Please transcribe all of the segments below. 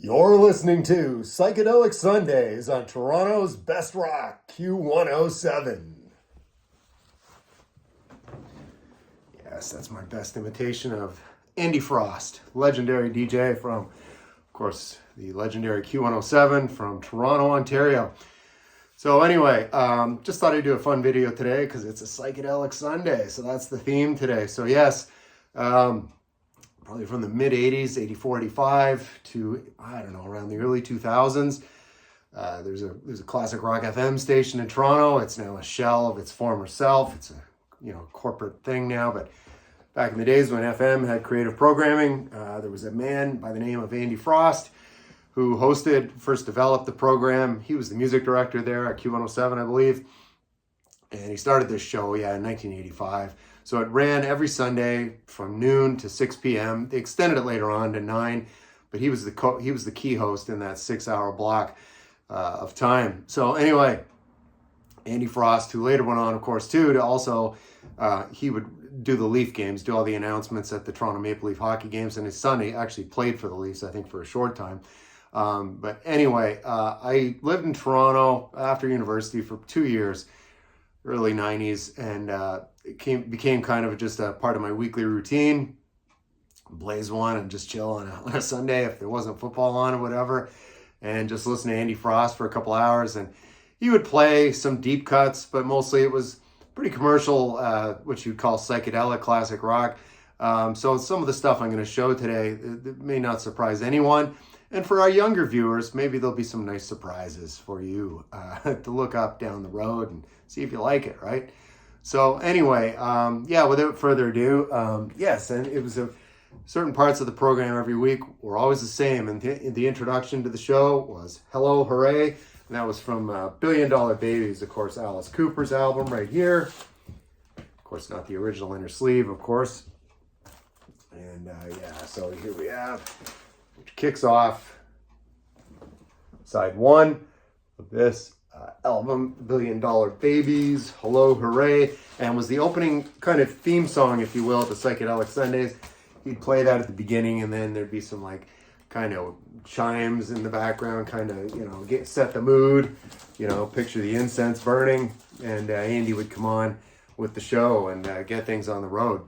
You're listening to Psychedelic Sundays on Toronto's Best Rock, Q107. Yes, that's my best imitation of Andy Frost, legendary DJ from, of course, the legendary Q107 from Toronto, Ontario. So anyway, just thought I'd do a fun video today because it's a Psychedelic Sunday, so that's the theme today. So yes, probably from the mid 80s, 84, 85 to, I don't know, around the early 2000s. There's a classic rock FM station in Toronto. It's now a shell of its former self. It's a corporate thing now, but back in the days when FM had creative programming, there was a man by the name of Andy Frost who first developed the program. He was the music director there at Q107, I believe. And he started this show, in 1985. So it ran every Sunday from noon to 6 p.m. They extended it later on to 9, but he was the key host in that 6-hour block of time. So anyway, Andy Frost, who later went on, of course, too, to also, he would do the Leaf games, do all the announcements at the Toronto Maple Leaf hockey games, and his son, he actually played for the Leafs, I think, for a short time. But anyway, I lived in Toronto after university for 2 years, early 90s, and it became kind of just a part of my weekly routine. Blaze one and just chill on a Sunday if there wasn't football on or whatever, and just listen to Andy Frost for a couple hours. And he would play some deep cuts, but mostly it was pretty commercial, what you'd call psychedelic classic rock. So some of the stuff I'm going to show today it may not surprise anyone. And for our younger viewers, maybe there'll be some nice surprises for you to look up down the road and see if you like it, right? So anyway, without further ado, yes, and it was certain parts of the program every week were always the same. And the introduction to the show was Hello, Hooray. And that was from $1 Billion Babies, of course, Alice Cooper's album right here. Of course, not the original inner sleeve, of course. And so here we have, which kicks off side one of this album, $1 Billion Babies, Hello, Hooray, and was the opening kind of theme song, if you will, at the Psychedelic Sundays. He'd play that at the beginning, and then there'd be some like kind of chimes in the background, kind of, set the mood, picture the incense burning, and Andy would come on with the show and get things on the road.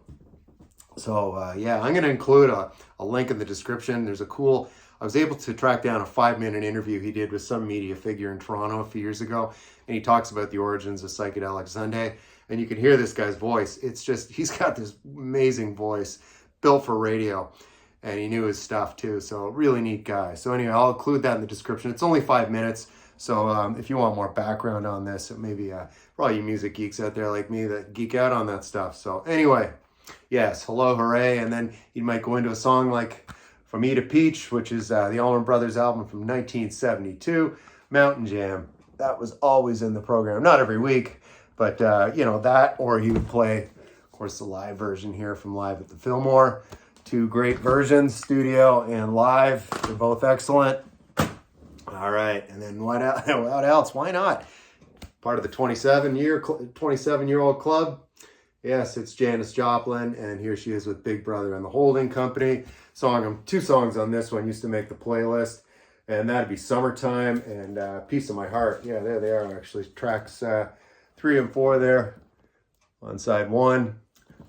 So, I'm going to include a link in the description. I was able to track down a 5-minute interview he did with some media figure in Toronto a few years ago, and he talks about the origins of Psychedelic Sunday, and you can hear this guy's voice. It's just, he's got this amazing voice built for radio, and he knew his stuff too, so really neat guy. So anyway, I'll include that in the description. It's only 5 minutes, so if you want more background on this, maybe for all you music geeks out there like me that geek out on that stuff. So anyway, yes, Hello, Hooray, and then he might go into a song like From E to Peach, which is the Allman Brothers album from 1972, Mountain Jam. That was always in the program, not every week, but that, or he would play, of course, the live version here from Live at the Fillmore. 2 great versions, studio and live. They're both excellent. All right, and then what else? Why not? Part of the 27-year-old club. Yes, it's Janis Joplin, and here she is with Big Brother and the Holding Company. 2 songs on this one used to make the playlist, and that'd be Summertime and Piece of My Heart. Yeah, there they are, actually. Tracks 3 and 4 there on side 1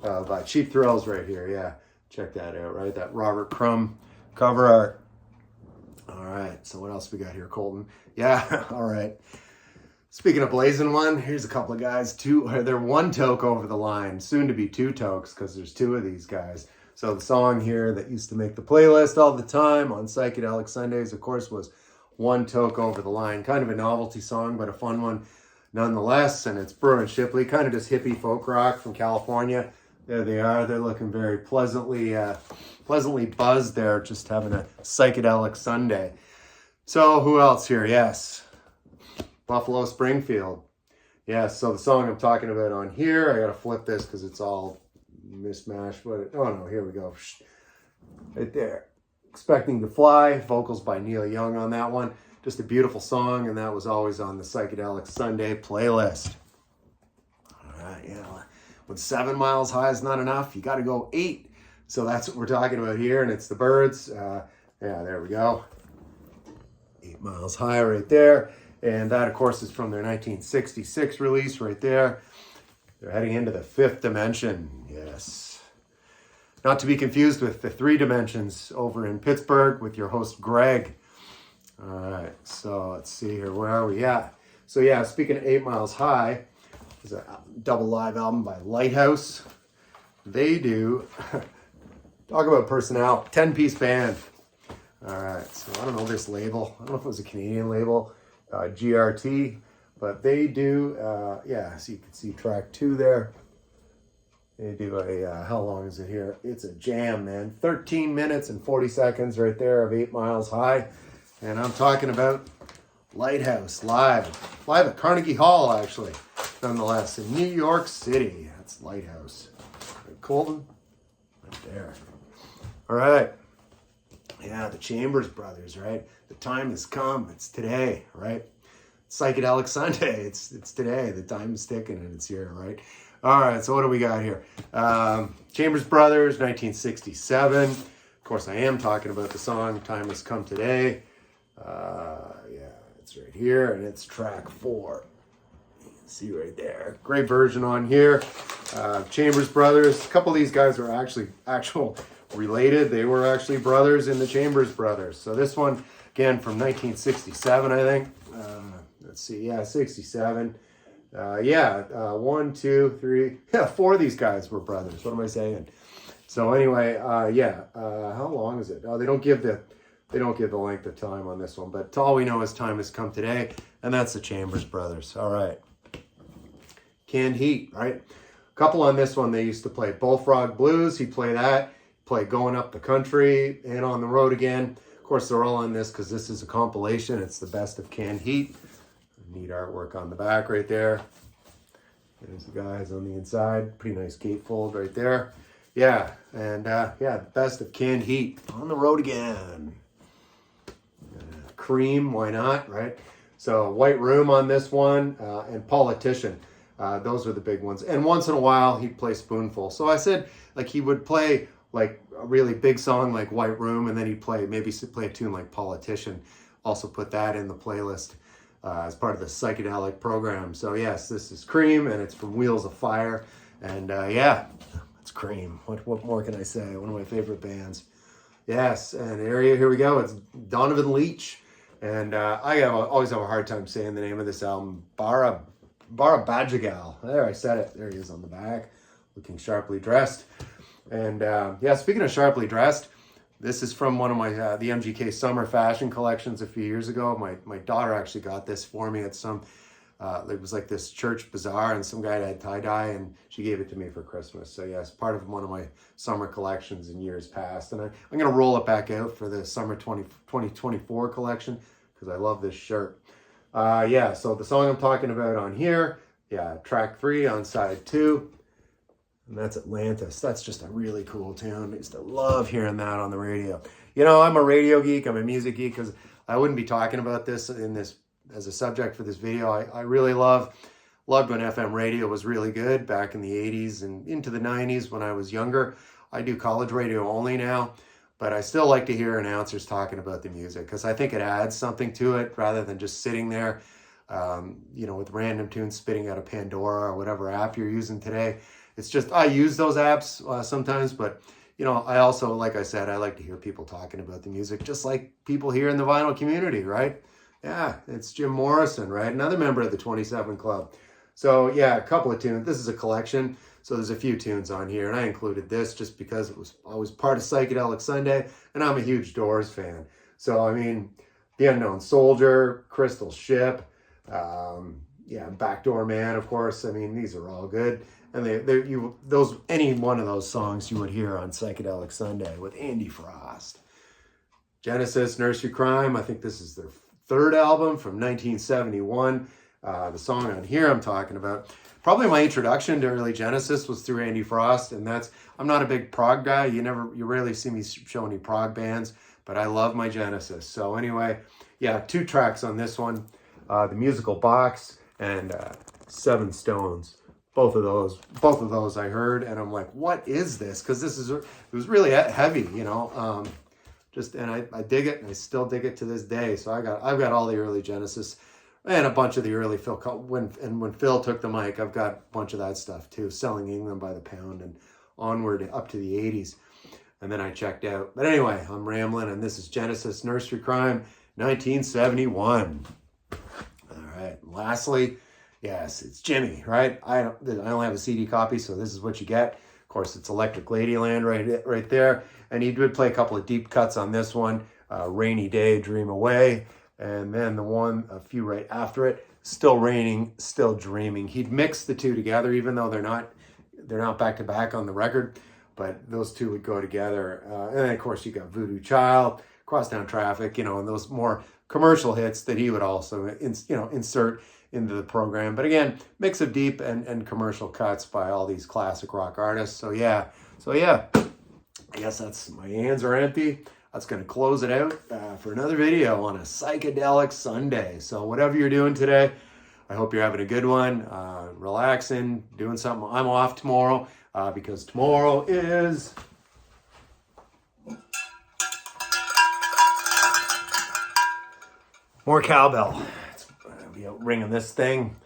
by Cheap Thrills right here. Yeah, check that out, right? That Robert Crumb cover art. All right, so what else we got here, Colton? Yeah, all right. Speaking of blazing one, here's a couple of guys. They're 1 toke over the line, soon to be 2 tokes because there's 2 of these guys. So the song here that used to make the playlist all the time on Psychedelic Sundays, of course, was 1 toke over the line. Kind of a novelty song, but a fun one nonetheless. And it's Brewer and Shipley, kind of just hippie folk rock from California. There they are. They're looking very pleasantly buzzed there, just having a Psychedelic Sunday. So who else here? Yes. Buffalo Springfield. Yes, so the song I'm talking about on here, I got to flip this because it's all mismatched. Here we go. Right there. Expecting to Fly, vocals by Neil Young on that one. Just a beautiful song, and that was always on the Psychedelic Sunday playlist. All right, when 7 miles high is not enough, you got to go 8. So that's what we're talking about here, and it's the Byrds. There we go. 8 Miles High right there. And that, of course, is from their 1966 release right there. They're heading into the fifth dimension. Yes. Not to be confused with the 3 dimensions over in Pittsburgh with your host, Greg. All right, so let's see here. Where are we at? So yeah, speaking of 8 Miles High, is a double live album by Lighthouse. They do, talk about personnel, 10-piece band. All right, so I don't know this label. I don't know if it was a Canadian label, GRT, but they do, yeah, so you can see track 2 there. They do a, how long is it here? It's a jam, man. 13 minutes and 40 seconds right there of 8 Miles High. And I'm talking about Lighthouse live at Carnegie Hall, actually, nonetheless, in New York City. That's Lighthouse. Right, Colton, right there. All right. Yeah, the Chambers Brothers, right? The time has come. It's today, right? Psychedelic Sunday. It's today. The time is ticking and it's here, right? All right, so what do we got here? Chambers Brothers, 1967. Of course, I am talking about the song Time Has Come Today. Yeah, it's right here, and it's track 4. You can see right there. Great version on here. Chambers Brothers. A couple of these guys were actual related. They were actually brothers in the Chambers Brothers. So this one, again, from 1967, I think. Let's see, yeah, 67. Yeah, 1, 2, 3, yeah, 4 of these guys were brothers. What am I saying? So anyway, yeah, how long is it? Oh, they don't give the length of time on this one, but all we know is Time Has Come Today, and that's the Chambers Brothers. All right. Canned Heat, right? A couple on this one, they used to play Bullfrog Blues. He played that, play Going Up the Country, and On the Road Again. Of course, they're all on this because this is a compilation. It's the best of Canned Heat. Neat artwork on the back right there. There's the guys on the inside. Pretty nice gatefold right there. Yeah, and yeah, best of Canned Heat. On the Road Again. Cream, why not, right? So White Room on this one, and Politician. Those are the big ones. And once in a while, he'd play Spoonful. So I said, like, he would play, like, a really big song like White Room, and then he'd play a tune like Politician. Also put that in the playlist as part of the Psychedelic program. So yes, this is Cream, and it's from Wheels of Fire. And yeah, it's Cream. What more can I say? One of my favorite bands. Yes, and here we go. It's Donovan Leitch. And I always have a hard time saying the name of this album. Bara Bajagal. There, I said it. There he is on the back, looking sharply dressed. And yeah, speaking of sharply dressed, this is from one of my the MGK summer fashion collections a few years ago. My daughter actually got this for me at some. It was like this church bazaar, and some guy had tie-dye, and she gave it to me for Christmas. So yes, part of one of my summer collections in years past. And I'm going to roll it back out for the summer 2024 collection because I love this shirt. Yeah, so the song I'm talking about on here, yeah, track 3 on side 2. And that's Atlantis. That's just a really cool tune. I used to love hearing that on the radio. You know, I'm a radio geek. I'm a music geek because I wouldn't be talking about this as a subject for this video. I really loved when FM radio was really good back in the 80s and into the 90s when I was younger. I do college radio only now, but I still like to hear announcers talking about the music because I think it adds something to it rather than just sitting there, you know, with random tunes spitting out of Pandora or whatever app you're using today. It's just, I use those apps sometimes, but, you know, I also, like I said, I like to hear people talking about the music, just like people here in the vinyl community, right? Yeah, it's Jim Morrison, right? Another member of the 27 Club. So, yeah, a couple of tunes. This is a collection, so there's a few tunes on here, and I included this just because I was part of Psychedelic Sunday, and I'm a huge Doors fan. So, I mean, The Unknown Soldier, Crystal Ship, yeah, Backdoor Man, of course. I mean, these are all good. And any one of those songs you would hear on Psychedelic Sunday with Andy Frost. Genesis, Nursery Crime. I think this is their 3rd album from 1971. The song on here I'm talking about. Probably my introduction to early Genesis was through Andy Frost, and I'm not a big prog guy. You rarely see me show any prog bands, but I love my Genesis. So anyway, yeah, 2 tracks on this one. The Musical Box and 7 Stones. Both of those I heard, and I'm like, what is this? Because it was really heavy, you know. and I dig it, and I still dig it to this day. So I've got all the early Genesis and a bunch of the early Phil. When Phil took the mic, I've got a bunch of that stuff too, selling England by the pound and onward up to the 80s. And then I checked out. But anyway, I'm rambling, and this is Genesis Nursery Crime, 1971. All right. Lastly, yes, it's Jimmy, right? I only have a CD copy, so this is what you get. Of course, it's Electric Ladyland right there. And he would play a couple of deep cuts on this one. Rainy Day, Dream Away. And then the one, a few right after it, Still Raining, Still Dreaming. He'd mix the two together, even though they're not back to back on the record. But those two would go together. And then, of course, you got Voodoo Child, Crosstown Traffic, and those more commercial hits that he would also, insert into the program. But again, mix of deep and commercial cuts by all these classic rock artists. So yeah, I guess that's, my hands are empty. That's going to close it out for another video on a psychedelic Sunday. So whatever you're doing today, I hope you're having a good one, relaxing, doing something. I'm off tomorrow because tomorrow is more cowbell. I'll be out ringing this thing.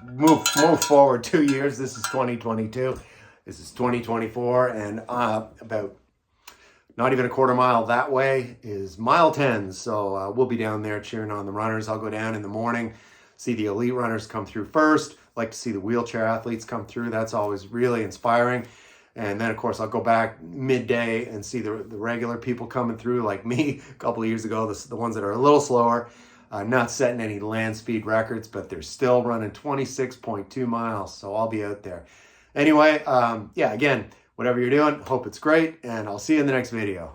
Move forward 2 years. This is 2022. This is 2024, and about not even a quarter mile that way is mile 10. So we'll be down there cheering on the runners. I'll go down in the morning, see the elite runners come through first. Like to see the wheelchair athletes come through. That's always really inspiring. And then, of course, I'll go back midday and see the regular people coming through, like me a couple of years ago, the ones that are a little slower, not setting any land speed records, but they're still running 26.2 miles. So I'll be out there. Anyway, again, whatever you're doing, hope it's great, and I'll see you in the next video.